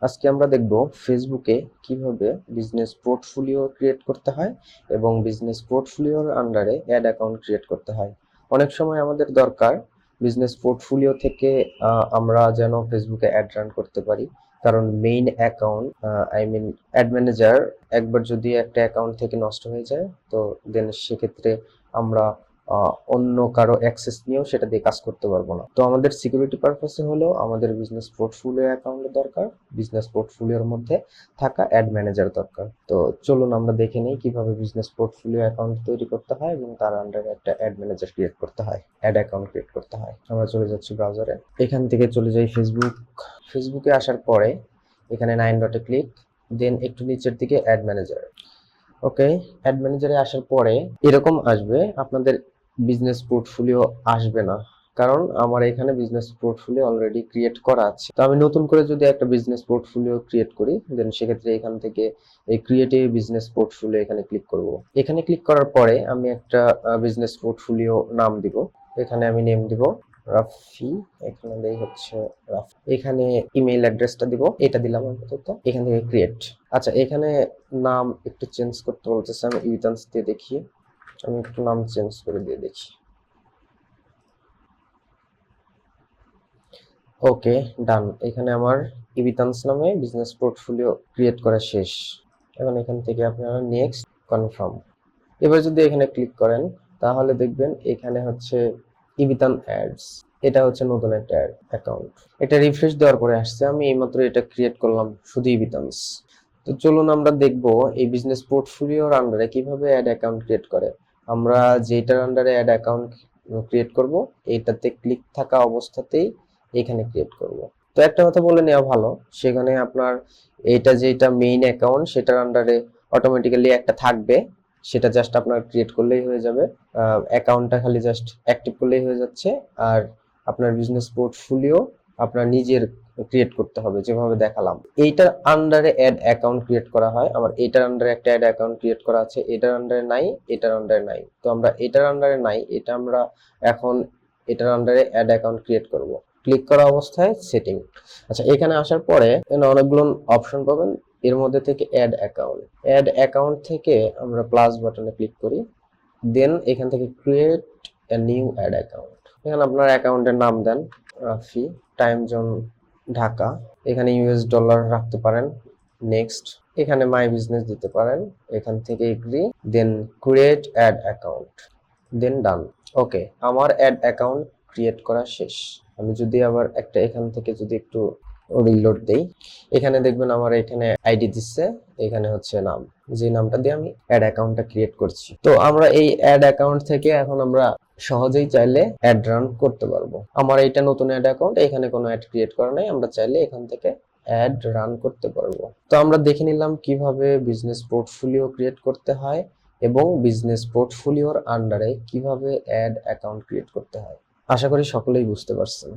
আজকে আমরা দেখব ফেসবুকে কিভাবে বিজনেস পোর্টফোলিও ক্রিয়েট করতে হয় এবং বিজনেস পোর্টফোলিওর আন্ডারে অ্যাড অ্যাকাউন্ট ক্রিয়েট করতে হয়। অনেক সময় আমাদের দরকার বিজনেস পোর্টফোলিও থেকে আমরা যেন ফেসবুকে অ্যাড রান করতে পারি, কারণ মেইন অ্যাকাউন্ট অ্যাড ম্যানেজার একবার যদি একটা অ্যাকাউন্ট থেকে নষ্ট হয়ে যায়, তো দেন সেক্ষেত্রে আমরা অন্য কারো অ্যাক্সেস নিয়েও সেটা দিয়ে কাজ করতে পারবো না। তো আমাদের সিকিউরিটি পারপাসে হলো আমাদের বিজনেস পোর্টফোলিও অ্যাকাউন্টের দরকার, বিজনেস পোর্টফোলিওর মধ্যে থাকা অ্যাড ম্যানেজার দরকার। তো চলুন আমরা দেখে নিই কিভাবে বিজনেস পোর্টফোলিও অ্যাকাউন্ট তৈরি করতে হয় এবং তার আন্ডারে একটা অ্যাড ম্যানেজার ক্রিয়েট করতে হয়, অ্যাড অ্যাকাউন্ট ক্রিয়েট করতে হয়। আমরা চলে যাচ্ছি ব্রাউজারে, এখান থেকে চলে যাই ফেসবুকে আসার পরে এখানে 9 ডটে ক্লিক, দেন একটু নিচের দিকে অ্যাড ম্যানেজার। ওকে, অ্যাড ম্যানেজারে আসার পরে এরকম আসবে, আপনাদের বিজনেস পোর্টফোলিও আসবে না, কারণ আমার এখানে বিজনেস পোর্টফোলিও অলরেডি ক্রিয়েট করা আছে। তো আমি নতুন করে যদি একটা বিজনেস পোর্টফোলিও ক্রিয়েট করি, দেন সেক্ষেত্রে এখান থেকে এই ক্রিয়েট এ বিজনেস পোর্টফোলিও এখানে ক্লিক করব। এখানে ক্লিক করার পরে আমি একটা বিজনেস পোর্টফোলিও নাম দিব। এখানে আমি নেম দিব রাফি, এখানে দেই হচ্ছে রাফি। এখানে ইমেইল অ্যাড্রেসটা দিব, এটা দিলাম আপাতত। এখান থেকে ক্রিয়েট। আচ্ছা, এখানে নাম একটু চেঞ্জ করতে বলতেছে, আমি ইউটান্স দিয়ে দেখি, আমি একটু নাম চেঞ্জ করে দিয়ে দেখি। ওকে, ডান। এখানে আমার ইবিতান্স নামে বিজনেস পোর্টফোলিও ক্রিয়েট করা শেষ। এখন এখান থেকে আপনারা নেক্সট, কনফার্ম। এবার যদি এখানে ক্লিক করেন তাহলে দেখবেন এখানে হচ্ছে ইবিতান অ্যাডস, এটা হচ্ছে নতুন একটা অ্যাকাউন্ট। এটা রিফ্রেশ দেওয়ার পরে আসছে, আমি এইমাত্র এটা ক্রিয়েট করলাম শুধু ইবিতান্স। তো চলুন আমরা দেখব এই বিজনেস পোর্টফোলিওর আন্ডারে কিভাবে অ্যাড অ্যাকাউন্ট ক্রিয়েট করে। আমরা যেটার আন্ডারে অ্যাড অ্যাকাউন্ট ক্রিয়েট করব, এটাতে ক্লিক থাকা অবস্থাতেই এখানে ক্রিয়েট করব। তো একটা কথা বলে নেওয়া ভালো, সেখানে আপনার এটা যেটা মেইন অ্যাকাউন্ট সেটার আন্ডারে অটোমেটিক্যালি একটা থাকবে, সেটা জাস্ট আপনার ক্রিয়েট করলেই হয়ে যাবে। অ্যাকাউন্টটা খালি জাস্ট অ্যাক্টিভ করলেই হয়ে যাচ্ছে। আর আপনার বিজনেস পোর্টফোলিও আপনার নিজের ক্রিয়েট করতে হবে, যেভাবে দেখালাম। এইটার আন্ডারে অ্যাড অ্যাকাউন্ট ক্রিয়েট করা হয়, আমার এটার আন্ডারে একটা অ্যাড অ্যাকাউন্ট ক্রিয়েট করা আছে, এটার আন্ডারে নাই, এটার আন্ডারে নাই। তো আমরা এটার আন্ডারে নাই, এটা আমরা এখন এটার আন্ডারে অ্যাড অ্যাকাউন্ট ক্রিয়েট করব। ক্লিক করা অবস্থায় সেটিং। আচ্ছা, এখানে আসার পরে অনেকগুলো অপশন পাবেন, এর মধ্যে থেকে অ্যাড অ্যাকাউন্ট থেকে আমরা প্লাস বাটনে ক্লিক করি, দেন এখান থেকে create a new ad account. এখানে আপনার অ্যাকাউন্টের নাম দেন রাফি, টাইম জোন ঢাকা, এখানে ইউএস ডলার রাখতে পারেন। নেক্সট, এখানে মাই বিজনেস দিতে পারেন, এখান থেকে এগ্রি, দেন ক্রিয়েট অ্যাড অ্যাকাউন্ট, দেন ডান। ওকে, আমার অ্যাড অ্যাকাউন্ট ক্রিয়েট করা শেষ। আমি যদি আবার একটা এখান থেকে যদি একটু রিলোড দেই, এখানে দেখবেন আমার এখানে আইডি দিচ্ছে, এখানে হচ্ছে নাম, যে নামটা দিয়ে আমি অ্যাড অ্যাকাউন্টটা ক্রিয়েট করছি। তো আমরা এই অ্যাড অ্যাকাউন্ট থেকে এখন আমরা সহজেই চাইলে অ্যাড রান করতে পারবো। আমার এটা নতুন অ্যাড অ্যাকাউন্ট, এখানে কোনো অ্যাড ক্রিয়েট করা নাই, আমরা চাইলে এখান থেকে অ্যাড রান করতে পারবো। তো আমরা দেখে নিলাম কিভাবে বিজনেস পোর্টফোলিও ক্রিয়েট করতে হয় এবং বিজনেস পোর্টফোলিওর আন্ডারে কিভাবে অ্যাড অ্যাকাউন্ট ক্রিয়েট করতে হয়। আশা করি সকলেই বুঝতে পারছেন।